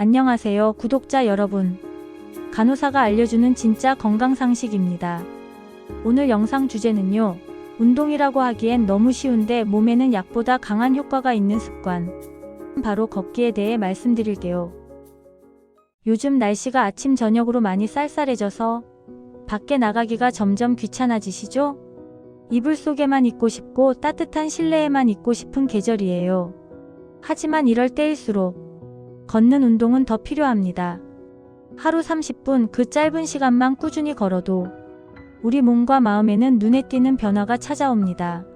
안녕하세요, 구독자 여러분. 간호사가 알려주는 진짜 건강상식입니다. 오늘 영상 주제는요. 운동이라고 하기엔 너무 쉬운데 몸에는 약보다 강한 효과가 있는 습관. 바로 걷기에 대해 말씀드릴게요. 요즘 날씨가 아침 저녁으로 많이 쌀쌀해져서 밖에 나가기가 점점 귀찮아지시죠? 이불 속에만 있고 싶고 따뜻한 실내에만 있고 싶은 계절이에요. 하지만 이럴 때일수록 걷는 운동은 더 필요합니다. 하루 30분 그 짧은 시간만 꾸준히 걸어도 우리 몸과 마음에는 눈에 띄는 변화가 찾아옵니다.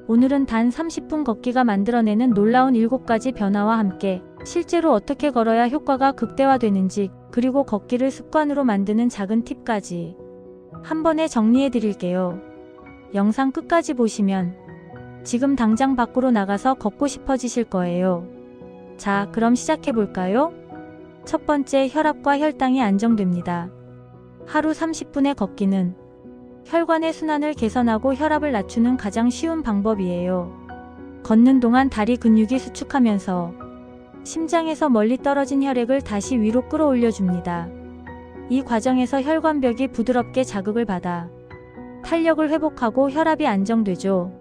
오늘은 단 30분 걷기가 만들어내는 놀라운 7가지 변화와 함께 실제로 어떻게 걸어야 효과가 극대화되는지, 그리고 걷기를 습관으로 만드는 작은 팁까지 한 번에 정리해 드릴게요. 영상 끝까지 보시면 지금 당장 밖으로 나가서 걷고 싶어지실 거예요. 자, 그럼 시작해 볼까요? 첫 번째, 혈압과 혈당이 안정됩니다. 하루 30분의 걷기는 혈관의 순환을 개선하고 혈압을 낮추는 가장 쉬운 방법이에요. 걷는 동안 다리 근육이 수축하면서 심장에서 멀리 떨어진 혈액을 다시 위로 끌어올려 줍니다. 이 과정에서 혈관벽이 부드럽게 자극을 받아 탄력을 회복하고 혈압이 안정되죠.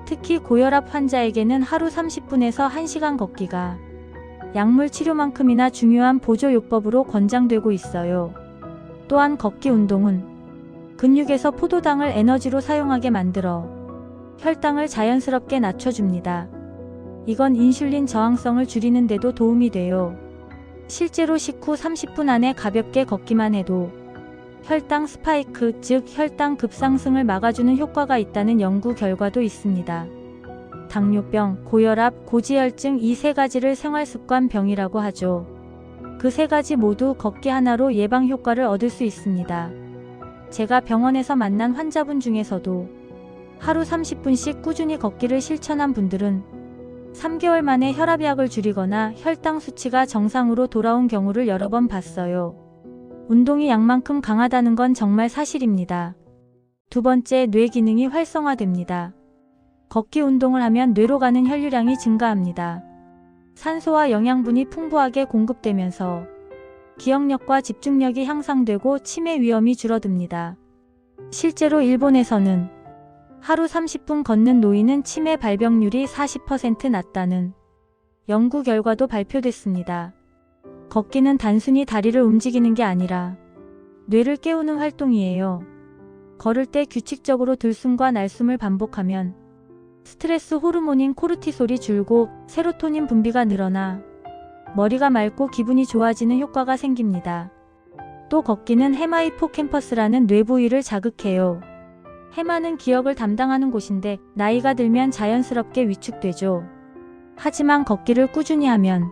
특히 고혈압 환자에게는 하루 30분에서 1시간 걷기가 약물 치료만큼이나 중요한 보조요법으로 권장되고 있어요. 또한 걷기 운동은 근육에서 포도당을 에너지로 사용하게 만들어 혈당을 자연스럽게 낮춰줍니다. 이건 인슐린 저항성을 줄이는 데도 도움이 돼요. 실제로 식후 30분 안에 가볍게 걷기만 해도 혈당 스파이크, 즉 혈당 급상승을 막아주는 효과가 있다는 연구 결과도 있습니다. 당뇨병, 고혈압, 고지혈증, 이 세 가지를 생활습관병이라고 하죠. 그 세 가지 모두 걷기 하나로 예방 효과를 얻을 수 있습니다. 제가 병원에서 만난 환자분 중에서도 하루 30분씩 꾸준히 걷기를 실천한 분들은 3개월 만에 혈압약을 줄이거나 혈당 수치가 정상으로 돌아온 경우를 여러 번 봤어요. 운동이 약만큼 강하다는 건 정말 사실입니다. 두 번째, 뇌 기능이 활성화됩니다. 걷기 운동을 하면 뇌로 가는 혈류량이 증가합니다. 산소와 영양분이 풍부하게 공급되면서 기억력과 집중력이 향상되고 치매 위험이 줄어듭니다. 실제로 일본에서는 하루 30분 걷는 노인은 치매 발병률이 40% 낮다는 연구 결과도 발표됐습니다. 걷기는 단순히 다리를 움직이는 게 아니라 뇌를 깨우는 활동이에요. 걸을 때 규칙적으로 들숨과 날숨을 반복하면 스트레스 호르몬인 코르티솔이 줄고 세로토닌 분비가 늘어나 머리가 맑고 기분이 좋아지는 효과가 생깁니다. 또 걷기는 해마 히포캠퍼스라는 뇌 부위를 자극해요. 해마는 기억을 담당하는 곳인데 나이가 들면 자연스럽게 위축되죠. 하지만 걷기를 꾸준히 하면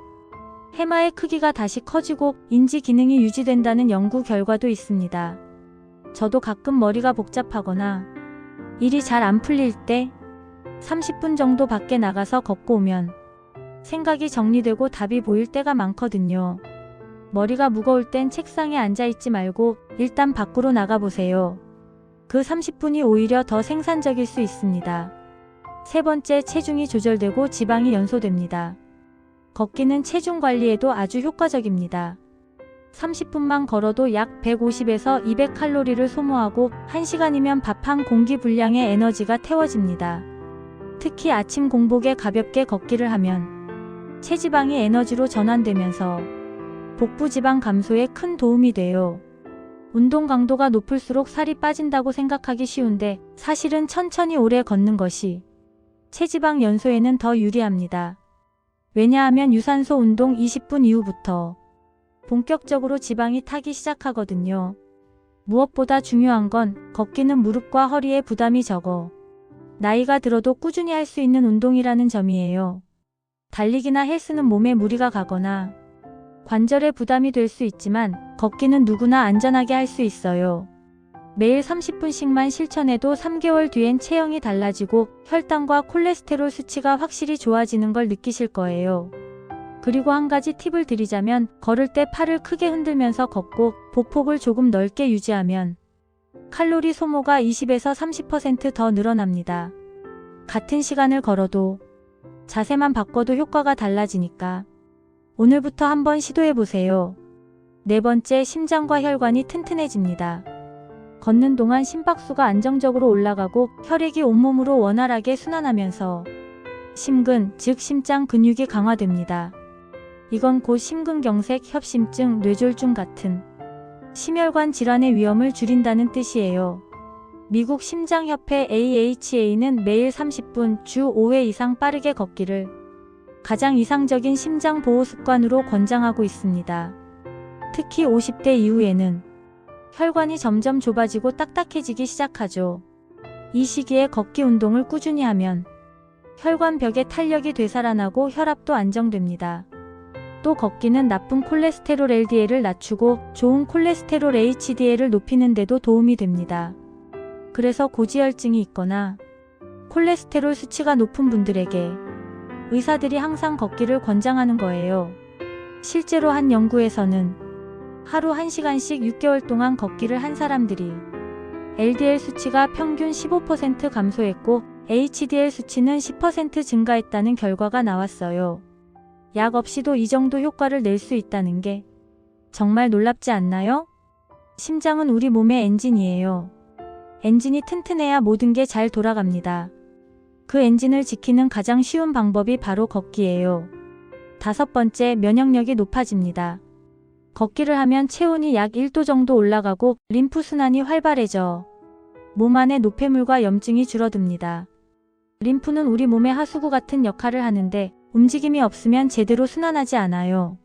해마의 크기가 다시 커지고 인지 기능이 유지된다는 연구 결과도 있습니다. 저도 가끔 머리가 복잡하거나 일이 잘 안 풀릴 때 30분 정도 밖에 나가서 걷고 오면 생각이 정리되고 답이 보일 때가 많거든요. 머리가 무거울 땐 책상에 앉아있지 말고 일단 밖으로 나가보세요. 그 30분이 오히려 더 생산적일 수 있습니다. 세 번째, 체중이 조절되고 지방이 연소됩니다. 걷기는 체중 관리에도 아주 효과적입니다. 30분만 걸어도 약 150에서 200칼로리를 소모하고 1시간이면 밥 한 공기 분량의 에너지가 태워집니다. 특히 아침 공복에 가볍게 걷기를 하면 체지방이 에너지로 전환되면서 복부 지방 감소에 큰 도움이 돼요. 운동 강도가 높을수록 살이 빠진다고 생각하기 쉬운데 사실은 천천히 오래 걷는 것이 체지방 연소에는 더 유리합니다. 왜냐하면 유산소 운동 20분 이후부터 본격적으로 지방이 타기 시작하거든요. 무엇보다 중요한 건 걷기는 무릎과 허리에 부담이 적어 나이가 들어도 꾸준히 할 수 있는 운동이라는 점이에요. 달리기나 헬스는 몸에 무리가 가거나 관절에 부담이 될 수 있지만 걷기는 누구나 안전하게 할 수 있어요. 매일 30분씩만 실천해도 3개월 뒤엔 체형이 달라지고 혈당과 콜레스테롤 수치가 확실히 좋아지는 걸 느끼실 거예요. 그리고 한 가지 팁을 드리자면 걸을 때 팔을 크게 흔들면서 걷고 보폭을 조금 넓게 유지하면 칼로리 소모가 20에서 30% 더 늘어납니다. 같은 시간을 걸어도 자세만 바꿔도 효과가 달라지니까 오늘부터 한번 시도해보세요. 네 번째, 심장과 혈관이 튼튼해집니다. 걷는 동안 심박수가 안정적으로 올라가고 혈액이 온몸으로 원활하게 순환하면서 심근, 즉 심장 근육이 강화됩니다. 이건 곧 심근경색, 협심증, 뇌졸중 같은 심혈관 질환의 위험을 줄인다는 뜻이에요. 미국 심장협회 AHA는 매일 30분, 주 5회 이상 빠르게 걷기를 가장 이상적인 심장 보호 습관으로 권장하고 있습니다. 특히 50대 이후에는 혈관이 점점 좁아지고 딱딱해지기 시작하죠. 이 시기에 걷기 운동을 꾸준히 하면 혈관벽의 탄력이 되살아나고 혈압도 안정됩니다. 또 걷기는 나쁜 콜레스테롤 LDL을 낮추고 좋은 콜레스테롤 HDL을 높이는 데도 도움이 됩니다. 그래서 고지혈증이 있거나 콜레스테롤 수치가 높은 분들에게 의사들이 항상 걷기를 권장하는 거예요. 실제로 한 연구에서는 하루 1시간씩 6개월 동안 걷기를 한 사람들이 LDL 수치가 평균 15% 감소했고 HDL 수치는 10% 증가했다는 결과가 나왔어요. 약 없이도 이 정도 효과를 낼 수 있다는 게 정말 놀랍지 않나요? 심장은 우리 몸의 엔진이에요. 엔진이 튼튼해야 모든 게 잘 돌아갑니다. 그 엔진을 지키는 가장 쉬운 방법이 바로 걷기예요. 다섯 번째, 면역력이 높아집니다. 걷기를 하면 체온이 약 1도 정도 올라가고 림프순환이 활발해져 몸 안의 노폐물과 염증이 줄어듭니다. 림프는 우리 몸의 하수구 같은 역할을 하는데 움직임이 없으면 제대로 순환하지 않아요.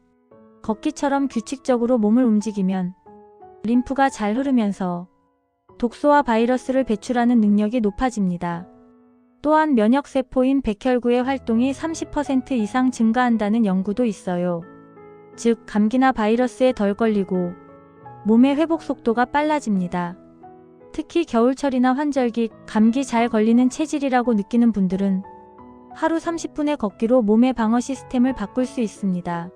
걷기처럼 규칙적으로 몸을 움직이면 림프가 잘 흐르면서 독소와 바이러스를 배출하는 능력이 높아집니다. 또한 면역세포인 백혈구의 활동이 30% 이상 증가한다는 연구도 있어요. 즉, 감기나 바이러스에 덜 걸리고 몸의 회복 속도가 빨라집니다. 특히 겨울철이나 환절기, 감기 잘 걸리는 체질이라고 느끼는 분들은 하루 30분의 걷기로 몸의 방어 시스템을 바꿀 수 있습니다.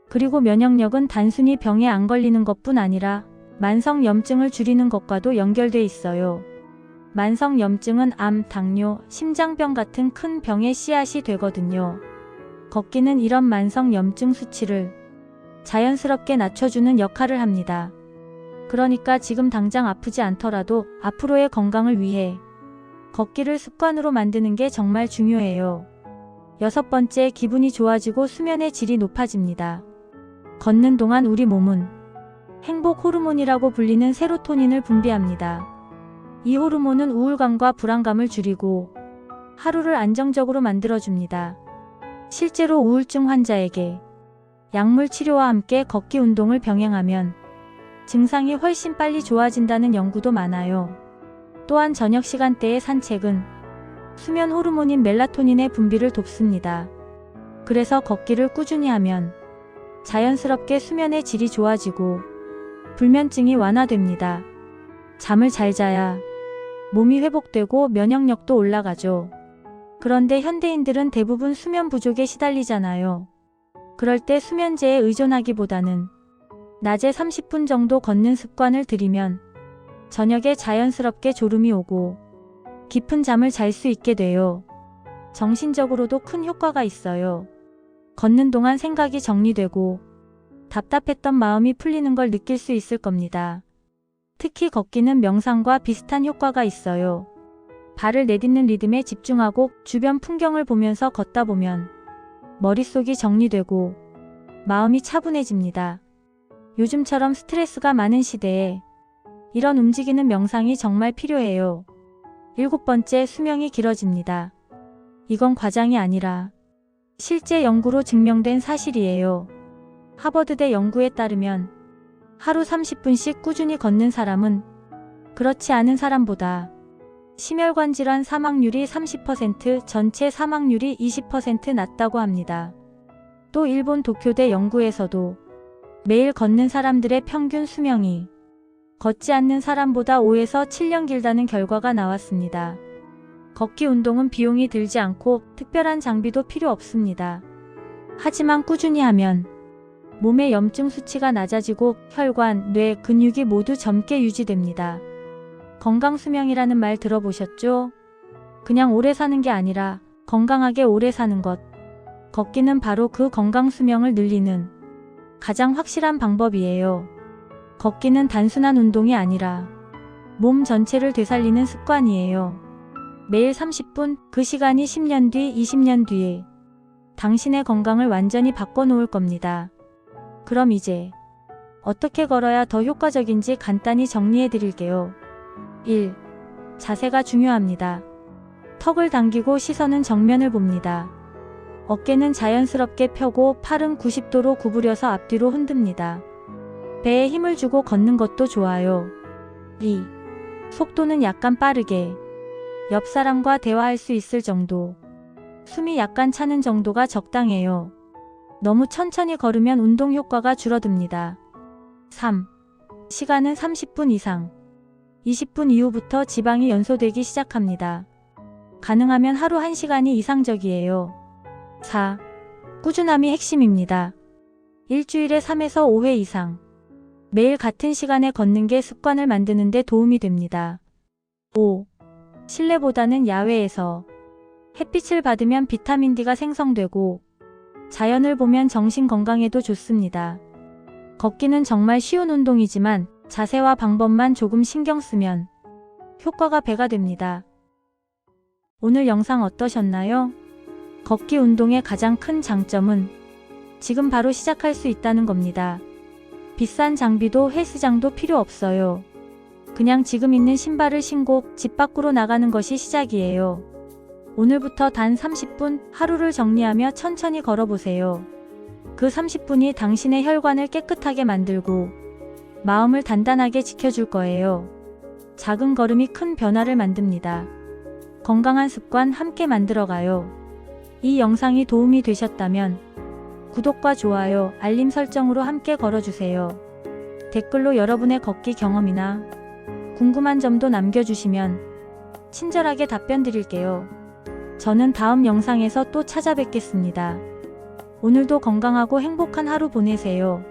그리고 면역력은 단순히 병에 안 걸리는 것뿐 아니라 만성 염증을 줄이는 것과도 연결돼 있어요. 만성 염증은 암, 당뇨, 심장병 같은 큰 병의 씨앗이 되거든요. 걷기는 이런 만성 염증 수치를 자연스럽게 낮춰주는 역할을 합니다. 그러니까 지금 당장 아프지 않더라도 앞으로의 건강을 위해 걷기를 습관으로 만드는 게 정말 중요해요. 여섯 번째, 기분이 좋아지고 수면의 질이 높아집니다. 걷는 동안 우리 몸은 행복 호르몬이라고 불리는 세로토닌을 분비합니다. 이 호르몬은 우울감과 불안감을 줄이고 하루를 안정적으로 만들어줍니다. 실제로 우울증 환자에게 약물 치료와 함께 걷기 운동을 병행하면 증상이 훨씬 빨리 좋아진다는 연구도 많아요. 또한 저녁 시간대의 산책은 수면 호르몬인 멜라토닌의 분비를 돕습니다. 그래서 걷기를 꾸준히 하면 자연스럽게 수면의 질이 좋아지고 불면증이 완화됩니다. 잠을 잘 자야 몸이 회복되고 면역력도 올라가죠. 그런데 현대인들은 대부분 수면 부족에 시달리잖아요. 그럴 때 수면제에 의존하기보다는 낮에 30분 정도 걷는 습관을 들이면 저녁에 자연스럽게 졸음이 오고 깊은 잠을 잘 수 있게 돼요. 정신적으로도 큰 효과가 있어요. 걷는 동안 생각이 정리되고 답답했던 마음이 풀리는 걸 느낄 수 있을 겁니다. 특히 걷기는 명상과 비슷한 효과가 있어요. 발을 내딛는 리듬에 집중하고 주변 풍경을 보면서 걷다 보면 머릿속이 정리되고 마음이 차분해집니다. 요즘처럼 스트레스가 많은 시대에 이런 움직이는 명상이 정말 필요해요. 일곱 번째, 수명이 길어집니다. 이건 과장이 아니라 실제 연구로 증명된 사실이에요. 하버드대 연구에 따르면 하루 30분씩 꾸준히 걷는 사람은 그렇지 않은 사람보다 심혈관 질환 사망률이 30%, 전체 사망률이 20% 낮다고 합니다. 또 일본 도쿄대 연구에서도 매일 걷는 사람들의 평균 수명이 걷지 않는 사람보다 5에서 7년 길다는 결과가 나왔습니다. 걷기 운동은 비용이 들지 않고 특별한 장비도 필요 없습니다. 하지만 꾸준히 하면 몸의 염증 수치가 낮아지고 혈관, 뇌, 근육이 모두 젊게 유지됩니다. 건강수명이라는 말 들어보셨죠? 그냥 오래 사는 게 아니라 건강하게 오래 사는 것. 걷기는 바로 그 건강 수명을 늘리는 가장 확실한 방법이에요. 걷기는 단순한 운동이 아니라 몸 전체를 되살리는 습관이에요. 매일 30분, 그 시간이 10년 뒤, 20년 뒤에 당신의 건강을 완전히 바꿔놓을 겁니다. 그럼 이제 어떻게 걸어야 더 효과적인지 간단히 정리해 드릴게요. 1. 자세가 중요합니다. 턱을 당기고 시선은 정면을 봅니다. 어깨는 자연스럽게 펴고 팔은 90도로 구부려서 앞뒤로 흔듭니다. 배에 힘을 주고 걷는 것도 좋아요. 2. 속도는 약간 빠르게 옆 사람과 대화할 수 있을 정도. 숨이 약간 차는 정도가 적당해요. 너무 천천히 걸으면 운동 효과가 줄어듭니다. 3. 시간은 30분 이상. 20분 이후부터 지방이 연소되기 시작합니다. 가능하면 하루 1시간이 이상적이에요. 4. 꾸준함이 핵심입니다. 일주일에 3에서 5회 이상. 매일 같은 시간에 걷는 게 습관을 만드는 데 도움이 됩니다. 5. 실내보다는 야외에서. 햇빛을 받으면 비타민 D가 생성되고 자연을 보면 정신 건강에도 좋습니다. 걷기는 정말 쉬운 운동이지만 자세와 방법만 조금 신경 쓰면 효과가 배가 됩니다. 오늘 영상 어떠셨나요? 걷기 운동의 가장 큰 장점은 지금 바로 시작할 수 있다는 겁니다. 비싼 장비도 헬스장도 필요 없어요. 그냥 지금 있는 신발을 신고 집 밖으로 나가는 것이 시작이에요. 오늘부터 단 30분 하루를 정리하며 천천히 걸어보세요. 그 30분이 당신의 혈관을 깨끗하게 만들고 마음을 단단하게 지켜줄 거예요. 작은 걸음이 큰 변화를 만듭니다. 건강한 습관 함께 만들어가요. 이 영상이 도움이 되셨다면 구독과 좋아요, 알림 설정으로 함께 걸어주세요. 댓글로 여러분의 걷기 경험이나 궁금한 점도 남겨주시면 친절하게 답변 드릴게요. 저는 다음 영상에서 또 찾아뵙겠습니다. 오늘도 건강하고 행복한 하루 보내세요.